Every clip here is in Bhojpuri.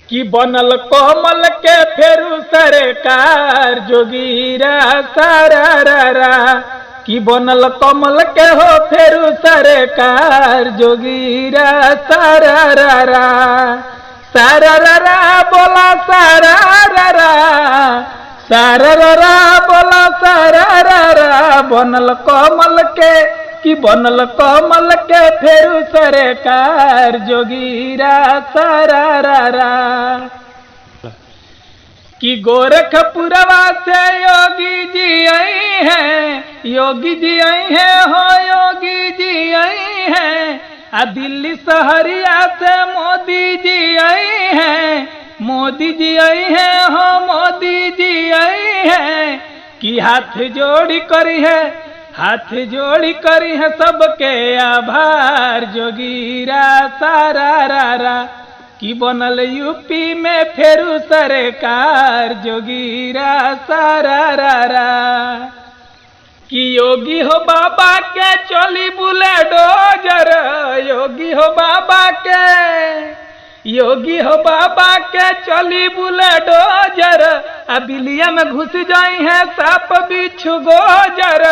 कि बनल कमल के फेरू सरकार जोगीरा सारा कि बनल कमल के हो फेरू सरकार जोगीरा सारा सारा बोला सारा बोला सारा बनल कमल के कि बनल कमल के फेरू सरकार जोगीरा सारा कि गोरखपुरवा से योगी जी आई हैं, योगी जी आई हैं हो योगी जी आई हैं। आ दिल्ली शहरिया से मोदी जी आई हैं, मोदी जी आई हैं हो मोदी जी आई हैं। कि हाथ जोड़ी करी है, हाथ जोड़ी करी है सबके आभार जोगीरा सारा कि बनल यूपी में फेरू सरकार जोगीरा सारा कि योगी हो बाबा के चली बुलडोजर, योगी हो बाबा के, योगी हो बाबा के चली बुलडोजर। बिलिया में घुस जाई है सांप बिच्छू गोजर।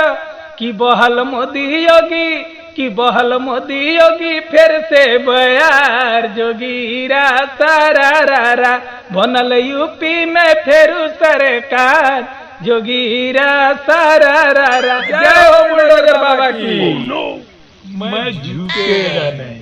कि बहल मोदी योगी, कि बहल मोदी योगी फिर से बयार जोगीरा सारा बनल यूपी में फेरू सरकार जोगीरा सारा। जय हो बुलडोजर बाबा की। मैं झुकेगा नहीं।